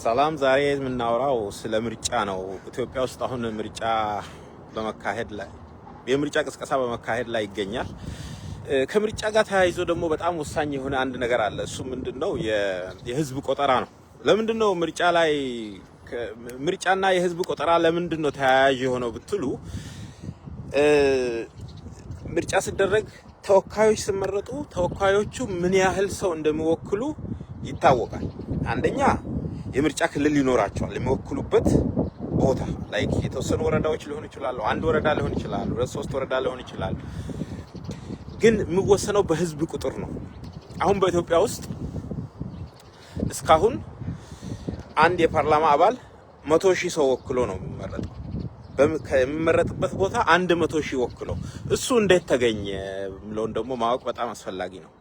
ሰላም ዛሬ የምናወራው ስለ ምርጫ ነው። ኢትዮጵያ ውስጥ አሁን ምርጫ በመካሄድ ላይ የምርጫ ቅስቀሳ በመካሄድ ላይ ይገኛል። ከምርጫ ጋር ተያይዞ ደግሞ በጣም ወሳኝ የሆነ አንድ ነገር አለ። እሱ ምንድነው? የህዝብ ቆጠራ ነው። ለምንድነው ምርጫና የህዝብ ቆጠራ ለምንድነው ተያያዥ የሆነው ብትሉ ምርጫ ሲደረግ ተወካዮች ሲመረጡ ተወካዮቹ ምን ያህል ሰው እንደሚወክሉ ይታወቃል። አንደኛ የምርጫ ክልል ይኖራቸዋል፣ የሚወክሉበት ቦታ ላይክ የተወሰኑ ወረዳዎች ሊሆኑ ይችላሉ፣ አንድ ወረዳ ሊሆን ይችላል፣ ሁለት ሶስት ወረዳ ሊሆን ይችላል። ግን የሚወሰነው በህዝብ ቁጥር ነው። አሁን በኢትዮጵያ ውስጥ እስካሁን አንድ የፓርላማ አባል 100,000 ሰው ወክሎ ነው የሚመረጠው። ከሚመረጥበት ቦታ 100,000 ወክሎ እሱ እንዴት ተገኘ ብሎን ደግሞ ማወቅ በጣም አስፈላጊ ነው።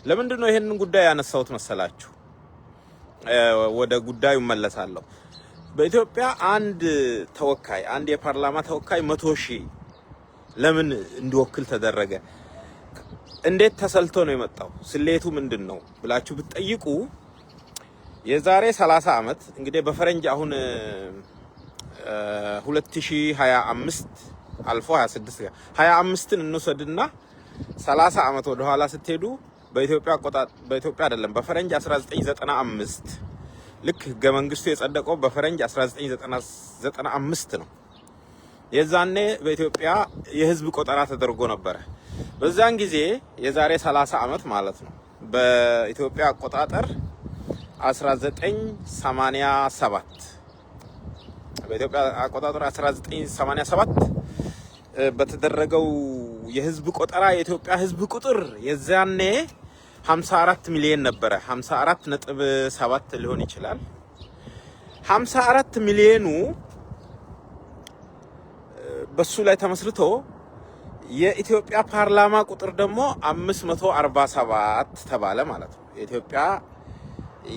ለምንድን ነው ይሄንን ጉዳይ ያነሳሁት መሰላችሁ? ወደ ጉዳዩ መለሳለሁ። በኢትዮጵያ አንድ የፓርላማ ተወካይ 100,000 ለምን እንዲወክል ተደረገ? እንዴት ተሰልቶ ነው የመጣው? ስሌቱ ምንድነው ብላችሁ ብትጠይቁ የዛሬ 30 ዓመት እንግዲህ በፈረንጅ አሁን 2025 አልፎ 26ን እንወስድና 30 ዓመት ወደ ኋላ ስትሄዱ በኢትዮጵያ አይደለም በፈረንጅ 1995 ልክ ህገ መንግስቱ የጸደቀው በፈረንጅ 1995 ነው። የዛኔ በኢትዮጵያ የህዝብ ቆጠራ ተደርጎ ነበር። በዛን ጊዜ የዛሬ 30 ዓመት ማለት ነው በኢትዮጵያ አቆጣጠር 1987 በተደረገው የህዝብ ቆጠራ የኢትዮጵያ ህዝብ ቁጥር የዛኔ 54 ሚሊዮን ነበረ። 54.7 ሊሆን ይችላል። 54 ሚሊዮኑ በሱ ላይ ተመስርቶ የኢትዮጵያ ፓርላማ ቁጥር ደግሞ 547 ተባለ ማለት ነው። የኢትዮጵያ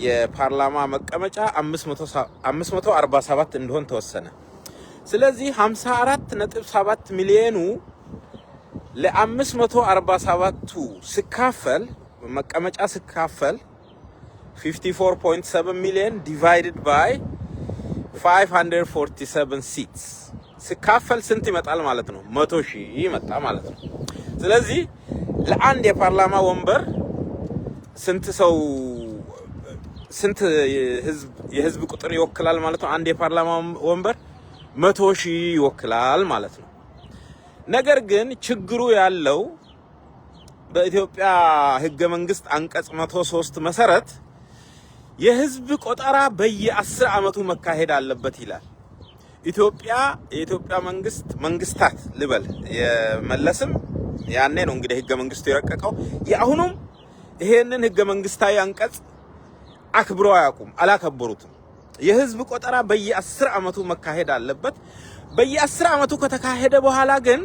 የፓርላማ መቀመጫ 547 እንደሆነ ተወሰነ። ስለዚህ 54.7 ሚሊዮኑ ለ547ቱ ሲካፈል መቀመጫ ሲካፈል 54.7 ሚሊዮን ዲቫይድድ ባይ 547 ሲትስ ሲካፈል ስንት ይመጣል ማለት ነው? 100,000 ይመጣ ማለት ነው። ስለዚህ ለአንድ የፓርላማ ወንበር ስንት የህዝብ ቁጥር ይወክላል ማለት ነው? አንድ የፓርላማ ወንበር 100,000 ይወክላል ማለት ነው። ነገር ግን ችግሩ ያለው በኢትዮጵያ ህገ መንግስት አንቀጽ 103 መሰረት የህዝብ ቆጠራ በየ10 ዓመቱ መካሄድ አለበት ይላል። የኢትዮጵያ መንግስታት ልበል የመለስም ያኔ ነው እንግዲህ ህገ መንግስቱ የረቀቀው። የአሁኑም ይሄንን ህገ መንግስታዊ አንቀጽ አክብረው አያውቁም፣ አላከበሩትም። የህዝብ ቆጠራ በየ10 ዓመቱ መካሄድ አለበት። በየ10 ዓመቱ ከተካሄደ በኋላ ግን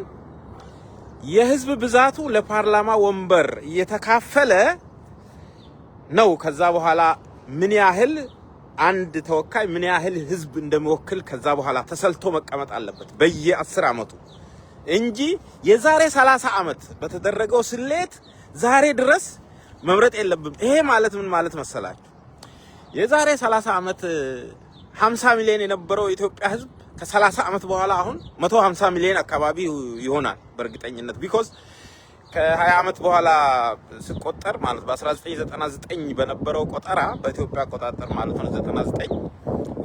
የህዝብ ብዛቱ ለፓርላማ ወንበር እየተካፈለ ነው። ከዛ በኋላ ምን ያህል አንድ ተወካይ ምን ያህል ህዝብ እንደሚወክል ከዛ በኋላ ተሰልቶ መቀመጥ አለበት በየ10 ዓመቱ እንጂ የዛሬ 30 ዓመት በተደረገው ስሌት ዛሬ ድረስ መምረጥ የለብም። ይሄ ማለት ምን ማለት መሰላችሁ? የዛሬ 30 ዓመት 50 ሚሊዮን የነበረው የኢትዮጵያ ህዝብ ከ30 ዓመት በኋላ አሁን 150 ሚሊዮን አካባቢ ይሆናል በእርግጠኝነት። ቢኮዝ ከ20 ዓመት በኋላ ሲቆጠር ማለት በ1999 በነበረው ቆጠራ በኢትዮጵያ አቆጣጠር ማለት ነው 99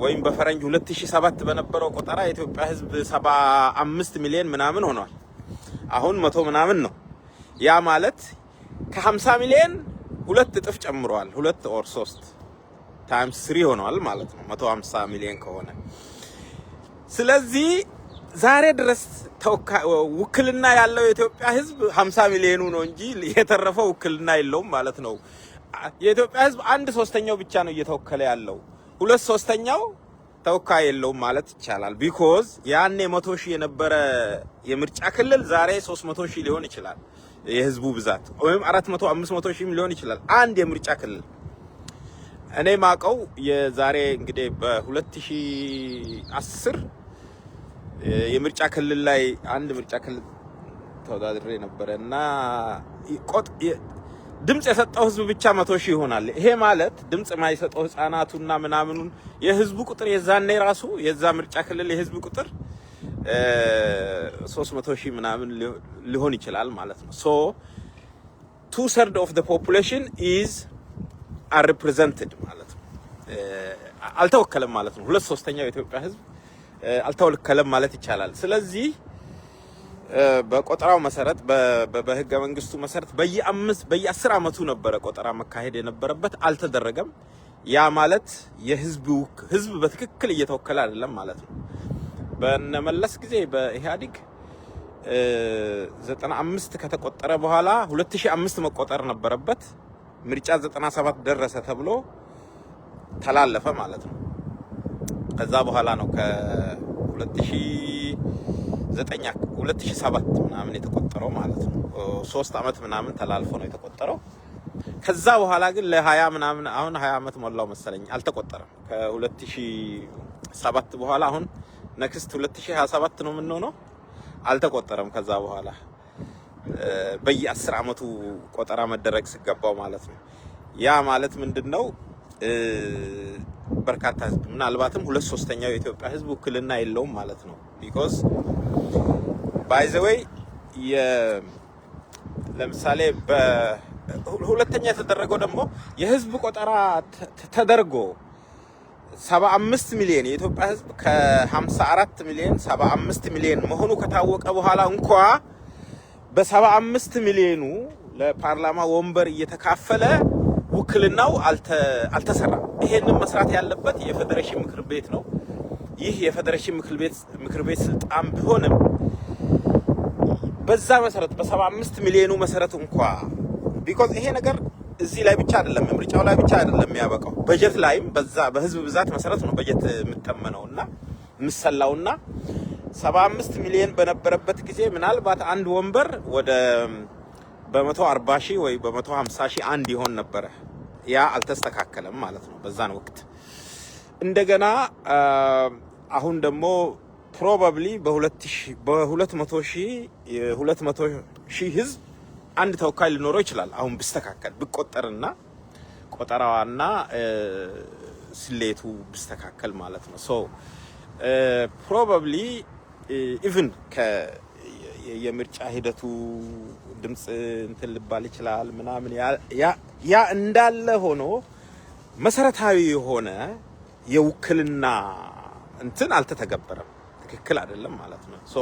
ወይም በፈረንጅ 2007 በነበረው ቆጠራ የኢትዮጵያ ህዝብ 75 ሚሊዮን ምናምን ሆኗል። አሁን 100 ምናምን ነው። ያ ማለት ከ50 ሚሊዮን 2 እጥፍ ጨምሯል። 2 ኦር 3 ታይምስ 3 ሆኗል ማለት ነው 150 ሚሊዮን ከሆነ። ስለዚህ ዛሬ ድረስ ውክልና ያለው የኢትዮጵያ ህዝብ 50 ሚሊዮኑ ነው እንጂ የተረፈው ውክልና የለውም ማለት ነው። የኢትዮጵያ ህዝብ 1/3 ብቻ ነው እየተወከለ ያለው። 2/3 ተወካይ የለውም ማለት ይቻላል። ቢኮዝ ያኔ 100,000 የነበረ የምርጫ ክልል ዛሬ 300,000 ሊሆን ይችላል የህዝቡ ብዛት፣ ወይም 400 500,000 ሊሆን ይችላል አንድ የምርጫ ክልል። እኔ ማቀው የዛሬ እንግዲህ በ2010 የምርጫ ክልል ላይ አንድ ምርጫ ክልል ተወዳድሬ ነበርና ድምጽ የሰጠው ህዝብ ብቻ 100,000 ይሆናል። ይሄ ማለት ድምጽ የማይሰጠው ህፃናቱና ምናምኑን የህዝቡ ቁጥር የዛኔ ራሱ የዛ ምርጫ ክልል የህዝብ ቁጥር 300,000 ምናምን ሊሆን ይችላል ማለት ነው። ሶ 2/3 of the population are represented ማለት ነው። አልተወከለም ማለት ነው። 2/3 የኢትዮጵያ ህዝብ አልተወከለም ማለት ይቻላል። ስለዚህ በቆጠራው መሰረት በህገ መንግስቱ መሰረት በየ10 አመቱ ነበረ ቆጠራ መካሄድ የነበረበት፣ አልተደረገም። ያ ማለት ህዝብ በትክክል እየተወከለ አይደለም ማለት ነው። በነመለስ ጊዜ በኢህአዴግ 95 ከተቆጠረ በኋላ 2005 መቆጠር ነበረበት። ምርጫ 97 ደረሰ ተብሎ ተላለፈ ማለት ነው። ከዛ በኋላ ነው ከ2007 ምናምን የተቆጠረው ማለት ነው። 3 አመት ምናምን ተላልፎ ነው የተቆጠረው። ከዛ በኋላ ግን ለ20 ምናምን አሁን 20 አመት ሞላው መሰለኝ አልተቆጠረም። ከ2007 በኋላ አሁን ኔክስት 2027 ነው የምንሆነው፣ አልተቆጠረም። ከዛ በኋላ በየ10 አመቱ ቆጠራ መደረግ ሲገባው ማለት ነው። ያ ማለት ምንድነው? በርካታ ህዝብ ምናልባትም 2/3 የኢትዮጵያ ህዝብ ውክልና የለውም ማለት ነው። ቢኮዝ ባይ ዘ ዌይ ለምሳሌ በሁለተኛ የተደረገው ደግሞ የህዝብ ቆጠራ ተደርጎ 75 ሚሊዮን የኢትዮጵያ ህዝብ ከ54 ሚሊዮን 75 ሚሊዮን መሆኑ ከታወቀ በኋላ እንኳ በ75 ሚሊዮኑ ለፓርላማ ወንበር እየተካፈለ ውክልናው አልተሰራም። ይሄንን መስራት ያለበት የፌደሬሽን ምክር ቤት ነው። ይህ የፌደሬሽን ምክር ቤት ስልጣን ቢሆንም በዛ መሰረት በ75 ሚሊዮኑ መሰረት እንኳ ቢኮዝ ይሄ ነገር እዚህ ላይ ብቻ አይደለም፣ ምርጫው ላይ ብቻ አይደለም የሚያበቃው፣ በጀት ላይም በዛ በህዝብ ብዛት መሰረት ነው በጀት የምተመነውና ምሰላውና 75 ሚሊዮን በነበረበት ጊዜ ምናልባት አንድ ወንበር ወደ በ140,000 ወይ በ150,000 አንድ ይሆን ነበረ። ያ አልተስተካከለም ማለት ነው በዛን ወቅት። እንደገና አሁን ደግሞ ፕሮባብሊ በ200,000 ህዝብ አንድ ተወካይ ሊኖረው ይችላል። አሁን ቢስተካከል ቢቆጠርና ቆጠራዋና ስሌቱ ቢስተካከል ማለት ነው። ሶ ፕሮባብሊ ኢቭን የምርጫ ሂደቱ ድምጽ እንትን ሊባል ይችላል ምናምን ያ እንዳለ ሆኖ መሰረታዊ የሆነ የውክልና እንትን አልተተገበረም። ትክክል አይደለም ማለት ነው። ሶ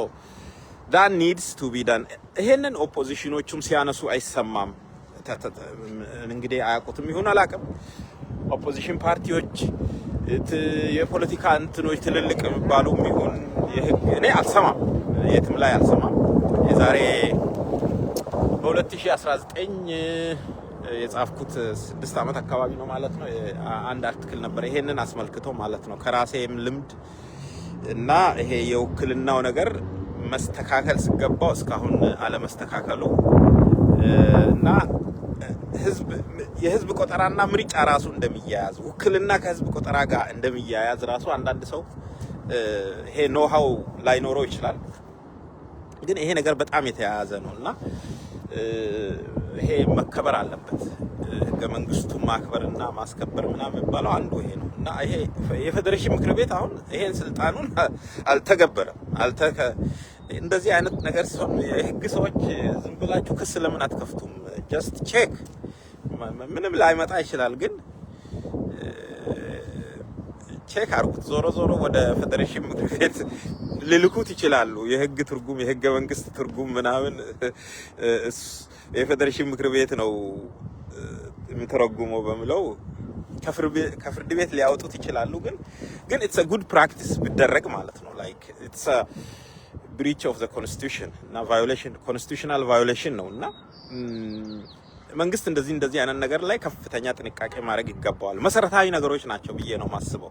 that needs to be done። ይሄንን ኦፖዚሽኖቹም ሲያነሱ አይሰማም። እንግዲህ አያውቁትም ይሁን አላውቅም። ኦፖዚሽን ፓርቲዎች የፖለቲካ እንትኖች ትልልቅ የሚባሉ ይሁን የህግ እኔ አልሰማም፣ የትም ላይ አልሰማም። የዛሬ በ2019 የጻፍኩት 6 አመት አካባቢ ነው ማለት ነው። አንድ አርቲክል ነበር ይሄንን አስመልክቶ ማለት ነው ከራሴም ልምድ እና ይሄ የውክልናው ነገር መስተካከል ሲገባው እስካሁን አለመስተካከሉ እና የህዝብ ቆጠራና ምርጫ ራሱ እንደሚያያዝ ውክልና ከህዝብ ቆጠራ ጋር እንደሚያያዝ ራሱ አንዳንድ ሰው ይሄ ኖሃው ላይኖረው ይችላል። ግን ይሄ ነገር በጣም የተያያዘ ነውና ይሄ መከበር አለበት። ህገ መንግስቱን ማክበርና ማስከበር ምናምን የሚባለው አንዱ ይሄ ነው እና ይሄ የፌደሬሽን ምክር ቤት አሁን ይሄን ስልጣኑን አልተገበረም። እንደዚህ አይነት ነገር ሲሆን የህግ ሰዎች ዝም ብላችሁ ክስ ለምን አትከፍቱም? ጀስት ቼክ ምንም ላይመጣ ይችላል፣ ግን ቼክ አርጉት። ዞሮ ወደ ፌደሬሽን ምክር ቤት ሊልኩት ይችላሉ። የህግ ትርጉም የህገ መንግስት ትርጉም ምናምን የፌደሬሽን ምክር ቤት ነው የሚተረጉመው በሚለው ከፍርድ ቤት ሊያወጡት ይችላሉ። ግን it's a good practice ቢደረግ ማለት ነው። like it's a breach of the constitution እና constitutional violation ነው እና መንግስት እንደዚህ አይነት ነገር ላይ ከፍተኛ ጥንቃቄ ማድረግ ይገባዋል። መሰረታዊ ነገሮች ናቸው ብዬ ነው ማስበው።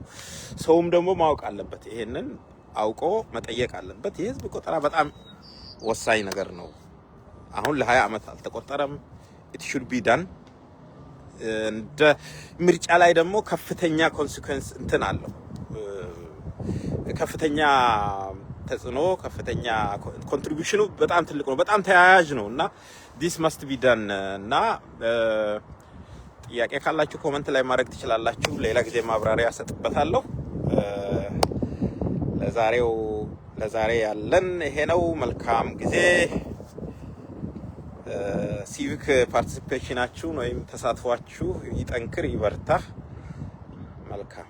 ሰውም ደግሞ ማወቅ አለበት፣ ይሄንን አውቆ መጠየቅ አለበት። የህዝብ ቆጠራ በጣም ወሳኝ ነገር ነው። አሁን ለ20 አመት አልተቆጠረም። it should be done። እንደ ምርጫ ላይ ደግሞ ከፍተኛ ኮንሲኩዌንስ እንትን አለው፣ ከፍተኛ ተጽዕኖ፣ ከፍተኛ ኮንትሪቢዩሽኑ በጣም ትልቅ ነው፣ በጣም ተያያዥ ነው እና this must be done እና ጥያቄ ካላችሁ ኮሜንት ላይ ማድረግ ትችላላችሁ። ሌላ ጊዜ ማብራሪያ ሰጥበታለሁ። ለዛሬ ያለን ይሄ ነው። መልካም ጊዜ። ሲቪክ ፓርቲሲፔሽናችሁ ወይም ተሳትፏችሁ ይጠንክር፣ ይበርታ። መልካም